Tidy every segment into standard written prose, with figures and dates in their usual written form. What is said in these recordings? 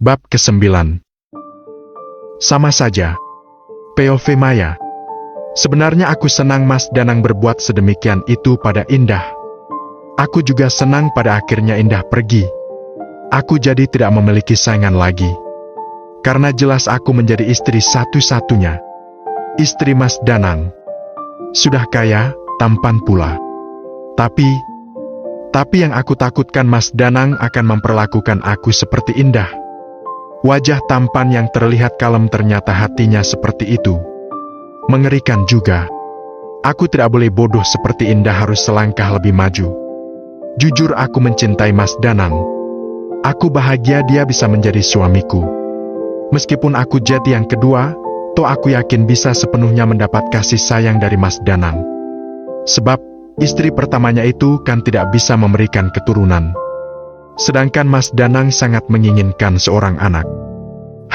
Bab ke-9. Sama saja. POV Maya. Sebenarnya aku senang Mas Danang berbuat sedemikian itu pada Indah. Aku juga senang pada akhirnya Indah pergi. Aku jadi tidak memiliki saingan lagi. Karena jelas aku menjadi istri satu-satunya. Istri Mas Danang. Sudah kaya, tampan pula. Tapi yang aku takutkan Mas Danang akan memperlakukan aku seperti Indah. Wajah tampan yang terlihat kalem ternyata hatinya seperti itu. Mengerikan juga. Aku tidak boleh bodoh seperti Indah, harus selangkah lebih maju. Jujur aku mencintai Mas Danang. Aku bahagia dia bisa menjadi suamiku. Meskipun aku jadi yang kedua, toh aku yakin bisa sepenuhnya mendapat kasih sayang dari Mas Danang. Sebab, istri pertamanya itu kan tidak bisa memberikan keturunan. Sedangkan Mas Danang sangat menginginkan seorang anak.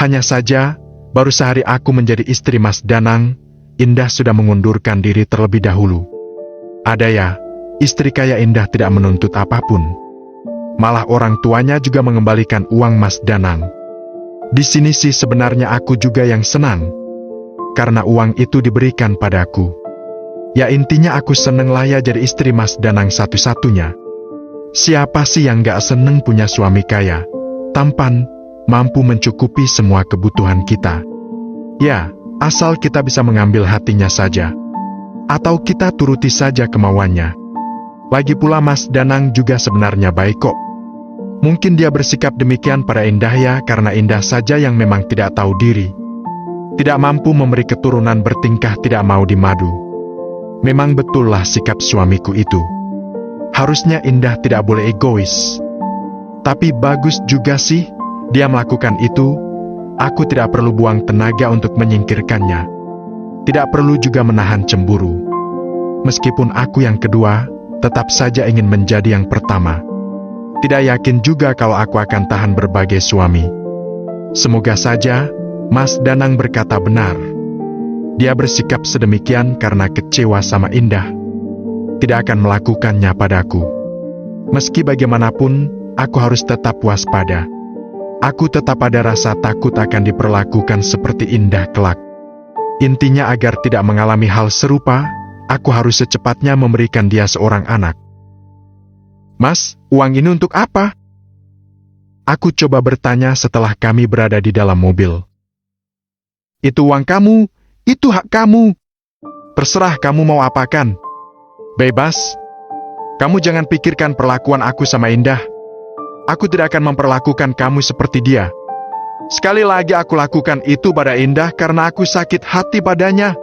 Hanya saja, baru sehari aku menjadi istri Mas Danang, Indah sudah mengundurkan diri terlebih dahulu. Ada ya, istri kaya Indah tidak menuntut apapun. Malah orang tuanya juga mengembalikan uang Mas Danang. Di sini sih sebenarnya aku juga yang senang. Karena uang itu diberikan padaku. Ya intinya aku seneng lah ya jadi istri Mas Danang satu-satunya. Siapa sih yang gak seneng punya suami kaya, tampan, mampu mencukupi semua kebutuhan kita? Ya, asal kita bisa mengambil hatinya saja. Atau kita turuti saja kemauannya. Lagi pula Mas Danang juga sebenarnya baik kok. Mungkin dia bersikap demikian pada Indah ya karena Indah saja yang memang tidak tahu diri. Tidak mampu memberi keturunan, bertingkah tidak mau dimadu. Memang betullah sikap suamiku itu. Harusnya Indah tidak boleh egois. Tapi bagus juga sih, dia melakukan itu. Aku tidak perlu buang tenaga untuk menyingkirkannya. Tidak perlu juga menahan cemburu. Meskipun aku yang kedua, tetap saja ingin menjadi yang pertama. Tidak yakin juga kalau aku akan tahan berbagai suami. Semoga saja, Mas Danang berkata benar. Dia bersikap sedemikian karena kecewa sama Indah. Tidak akan melakukannya padaku. Meski bagaimanapun, aku harus tetap waspada. Aku tetap ada rasa takut akan diperlakukan seperti Indah kelak. Intinya agar tidak mengalami hal serupa, aku harus secepatnya memberikan dia seorang anak. Mas, uang ini untuk apa? Aku coba bertanya setelah kami berada di dalam mobil. Itu uang kamu, itu hak kamu. Terserah kamu mau apakan. Bebas. Kamu jangan pikirkan perlakuan aku sama Indah. Aku tidak akan memperlakukan kamu seperti dia. Sekali lagi aku lakukan itu pada Indah karena aku sakit hati padanya.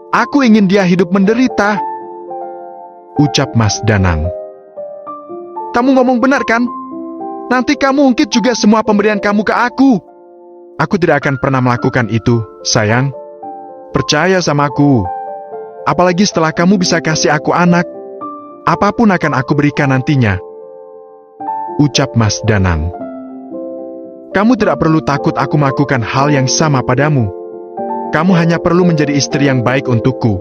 Aku ingin dia hidup menderita. Ucap Mas Danang. Kamu ngomong benar kan? Nanti kamu ungkit juga semua pemberian kamu ke aku. Aku tidak akan pernah melakukan itu, sayang. Percaya sama aku. Apalagi setelah kamu bisa kasih aku anak. Apapun akan aku berikan nantinya. Ucap Mas Danang. Kamu tidak perlu takut aku melakukan hal yang sama padamu. Kamu hanya perlu menjadi istri yang baik untukku.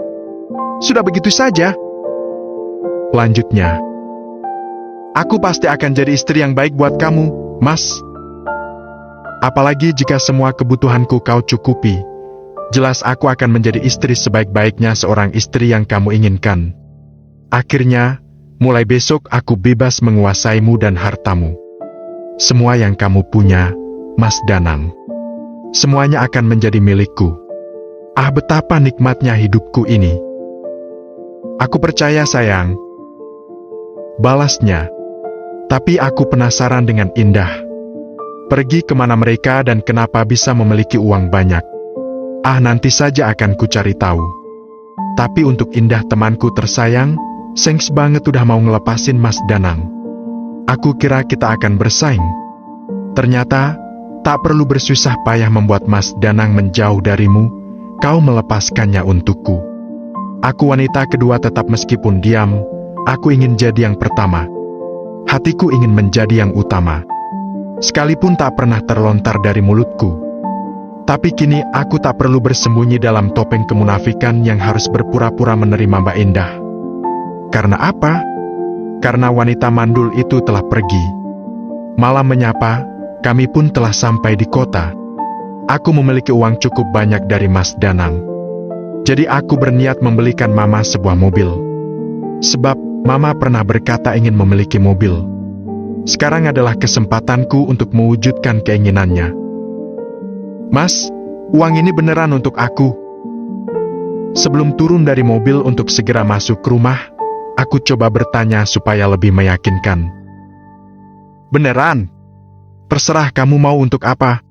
Sudah begitu saja. Lanjutnya. Aku pasti akan jadi istri yang baik buat kamu, Mas. Apalagi jika semua kebutuhanku kau cukupi. Jelas aku akan menjadi istri sebaik-baiknya seorang istri yang kamu inginkan. Akhirnya, mulai besok aku bebas menguasaimu dan hartamu. Semua yang kamu punya, Mas Danang. Semuanya akan menjadi milikku. Ah, betapa nikmatnya hidupku ini. Aku percaya sayang. Balasnya. Tapi aku penasaran dengan Indah. Pergi kemana mereka dan kenapa bisa memiliki uang banyak? Ah, nanti saja akan ku cari tahu. Tapi untuk Indah temanku tersayang, sengs banget udah mau ngelepasin Mas Danang. Aku kira kita akan bersaing. Ternyata, tak perlu bersusah payah membuat Mas Danang menjauh darimu, kau melepaskannya untukku. Aku wanita kedua tetap meskipun diam, aku ingin jadi yang pertama. Hatiku ingin menjadi yang utama. Sekalipun tak pernah terlontar dari mulutku. Tapi kini aku tak perlu bersembunyi dalam topeng kemunafikan yang harus berpura-pura menerima Mbak Indah. Karena apa? Karena wanita mandul itu telah pergi. Malah menyapa, Kami pun telah sampai di kota. Aku memiliki uang cukup banyak dari Mas Danang. Jadi aku berniat membelikan Mama sebuah mobil. Sebab Mama pernah berkata ingin memiliki mobil. Sekarang adalah kesempatanku untuk mewujudkan keinginannya. Mas, uang ini beneran untuk aku. Sebelum turun dari mobil untuk segera masuk ke rumah, aku coba bertanya supaya lebih meyakinkan. Beneran? Terserah kamu mau untuk apa?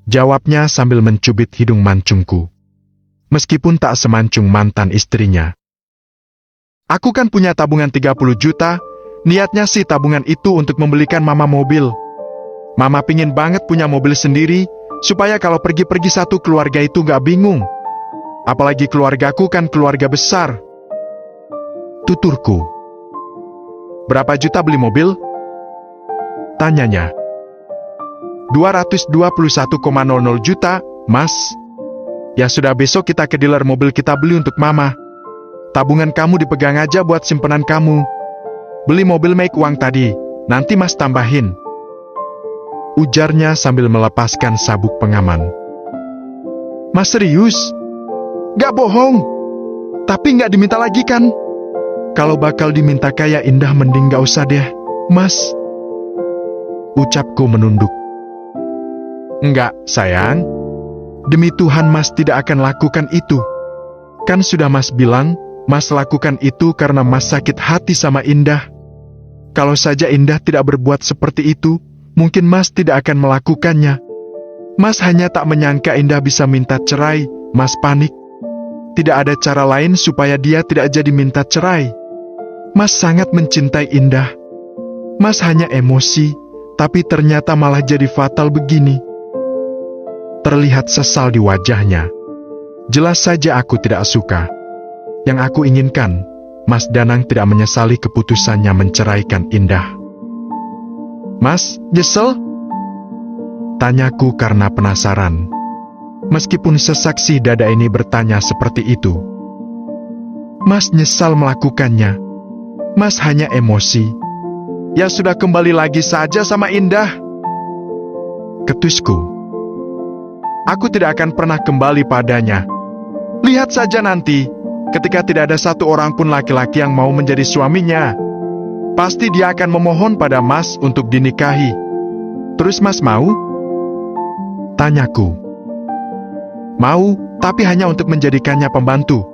Jawabnya sambil mencubit hidung mancungku. Meskipun tak semancung mantan istrinya. Aku kan punya tabungan 30 juta, niatnya sih tabungan itu untuk membelikan Mama mobil. Mama pingin banget punya mobil sendiri, supaya kalau pergi-pergi satu keluarga itu gak bingung. Apalagi keluargaku kan keluarga besar. Tuturku. Berapa juta beli mobil? Tanyanya. 221,00 juta, Mas. Ya sudah, besok kita ke dealer mobil kita beli untuk Mama. Tabungan kamu dipegang aja buat simpenan kamu. Beli mobil make uang tadi, nanti Mas tambahin. Ujarnya sambil melepaskan sabuk pengaman. Mas serius? Gak bohong. Tapi gak diminta lagi kan? Kalau bakal diminta kayak Indah mending gak usah deh, Mas. Ucapku menunduk. Enggak, sayang. Demi Tuhan Mas tidak akan lakukan itu. Kan sudah Mas bilang, Mas lakukan itu karena Mas sakit hati sama Indah. Kalau saja Indah tidak berbuat seperti itu, mungkin Mas tidak akan melakukannya. Mas hanya tak menyangka Indah bisa minta cerai, Mas panik. Tidak ada cara lain supaya dia tidak jadi minta cerai. Mas sangat mencintai Indah. Mas hanya emosi, tapi ternyata malah jadi fatal begini. Terlihat sesal di wajahnya. Jelas saja aku tidak suka. Yang aku inginkan, Mas Danang tidak menyesali keputusannya menceraikan Indah. Mas, nyesel? Tanyaku karena penasaran. Meskipun sesaksi dada ini bertanya seperti itu. Mas nyesal melakukannya. Mas hanya emosi. Ya sudah, kembali lagi saja sama Indah. Ketusku. Aku tidak akan pernah kembali padanya. Lihat saja nanti, ketika tidak ada satu orang pun laki-laki yang mau menjadi suaminya. Pasti dia akan memohon pada Mas untuk dinikahi. Terus Mas mau? Tanyaku. Mau, tapi hanya untuk menjadikannya pembantu.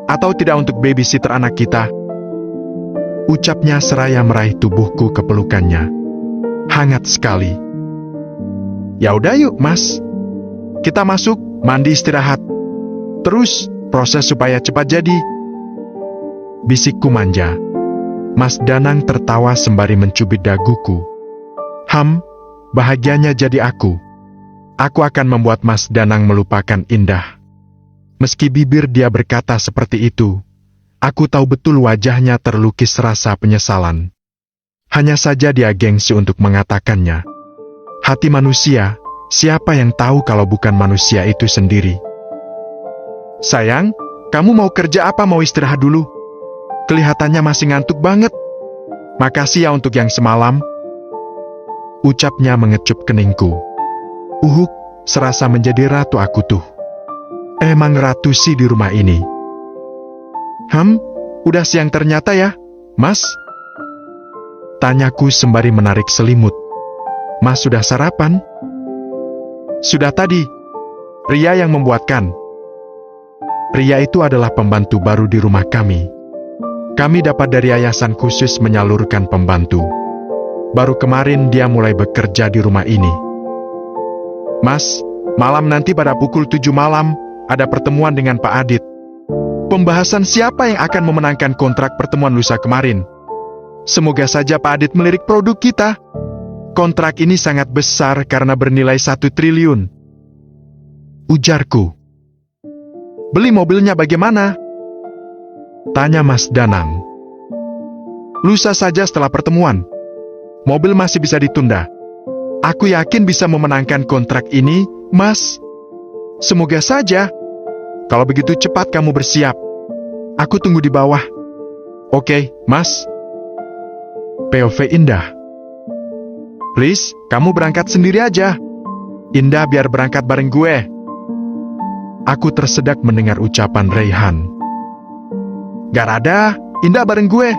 Atau tidak untuk babysitter anak kita. Ucapnya seraya meraih tubuhku ke pelukannya. Hangat sekali. Ya udah yuk, Mas. Kita masuk, mandi istirahat. Terus, proses supaya cepat jadi. Bisikku manja. Mas Danang tertawa sembari mencubit daguku. Bahagianya jadi aku. Aku akan membuat Mas Danang melupakan Indah. Meski bibir dia berkata seperti itu, aku tahu betul wajahnya terlukis rasa penyesalan. Hanya saja dia gengsi untuk mengatakannya. Hati manusia, siapa yang tahu kalau bukan manusia itu sendiri? Sayang, kamu mau kerja apa mau istirahat dulu? Kelihatannya masih ngantuk banget. Makasih ya untuk yang semalam. Ucapnya mengecup keningku. Serasa menjadi ratu aku tuh. Emang ratu sih di rumah ini. Udah siang ternyata ya, Mas? Tanyaku sembari menarik selimut. Mas sudah sarapan? Sudah tadi. Ria yang membuatkan. Ria itu adalah pembantu baru di rumah kami. Kami dapat dari yayasan khusus menyalurkan pembantu. Baru kemarin dia mulai bekerja di rumah ini. Mas, malam nanti pada pukul 7 malam, ada pertemuan dengan Pak Adit. Pembahasan siapa yang akan memenangkan kontrak pertemuan lusa kemarin. Semoga saja Pak Adit melirik produk kita. Kontrak ini sangat besar karena bernilai 1 triliun. Ujarku. Beli mobilnya bagaimana? Tanya Mas Danang. Lusa saja setelah pertemuan. Mobil masih bisa ditunda. Aku yakin bisa memenangkan kontrak ini, Mas. Semoga saja. Kalau begitu cepat kamu bersiap. Aku tunggu di bawah. Oke, Mas. POV Indah. Please, kamu berangkat sendiri aja. Indah biar berangkat bareng gue. Aku tersedak mendengar ucapan Raihan. Gak ada, Indah bareng gue.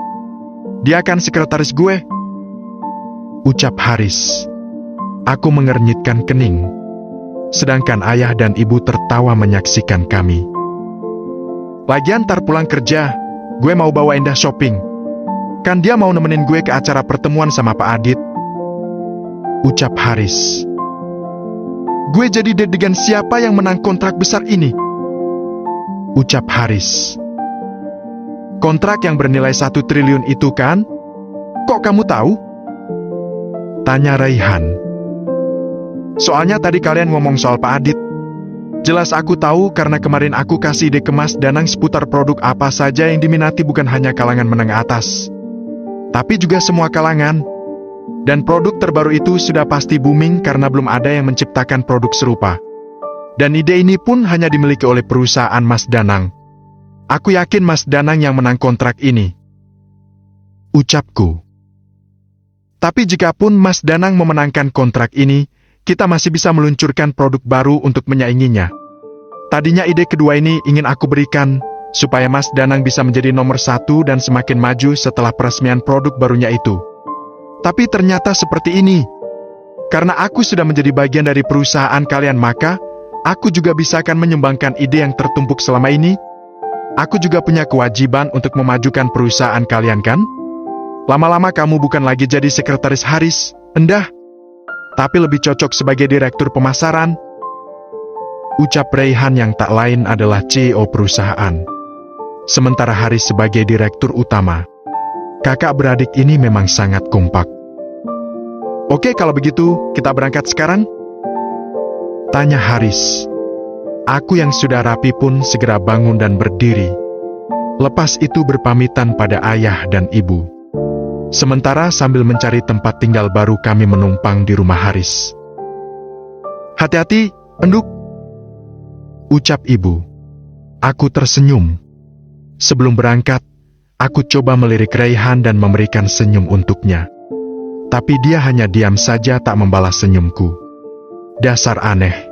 Dia kan sekretaris gue. Ucap Haris. Aku mengernyitkan kening. Sedangkan ayah dan ibu tertawa menyaksikan kami. Lagian ntar pulang kerja, gue mau bawa Indah shopping. Kan dia mau nemenin gue ke acara pertemuan sama Pak Adit. Ucap Haris. Gue jadi deg-degan siapa yang menang kontrak besar ini? Ucap Haris. Kontrak yang bernilai 1 triliun itu kan? Kok kamu tahu? Tanya Raihan. Soalnya tadi kalian ngomong soal Pak Adit. Jelas aku tahu karena kemarin aku kasih ide ke Mas Danang seputar produk apa saja yang diminati bukan hanya kalangan menengah atas, tapi juga semua kalangan. Dan produk terbaru itu sudah pasti booming karena belum ada yang menciptakan produk serupa. Dan ide ini pun hanya dimiliki oleh perusahaan Mas Danang. Aku yakin Mas Danang yang menang kontrak ini. Ucapku. Tapi jikapun Mas Danang memenangkan kontrak ini, kita masih bisa meluncurkan produk baru untuk menyainginya. Tadinya ide kedua ini ingin aku berikan, supaya Mas Danang bisa menjadi nomor 1 dan semakin maju setelah peresmian produk barunya itu. Tapi ternyata seperti ini. Karena aku sudah menjadi bagian dari perusahaan kalian, maka aku juga bisa akan menyumbangkan ide yang tertumpuk selama ini. Aku juga punya kewajiban untuk memajukan perusahaan kalian kan? Lama-lama kamu bukan lagi jadi sekretaris Haris, Endah, tapi lebih cocok sebagai direktur pemasaran. Ucap Raihan yang tak lain adalah CEO perusahaan. Sementara Haris sebagai direktur utama. Kakak beradik ini memang sangat kompak. Oke kalau begitu, kita berangkat sekarang? Tanya Haris. Aku yang sudah rapi pun segera bangun dan berdiri. Lepas itu berpamitan pada ayah dan ibu. Sementara sambil mencari tempat tinggal baru kami menumpang di rumah Haris. Hati-hati, Enduk. Ucap ibu. Aku tersenyum. Sebelum berangkat, aku coba melirik Raihan dan memberikan senyum untuknya. Tapi dia hanya diam saja tak membalas senyumku. Dasar aneh.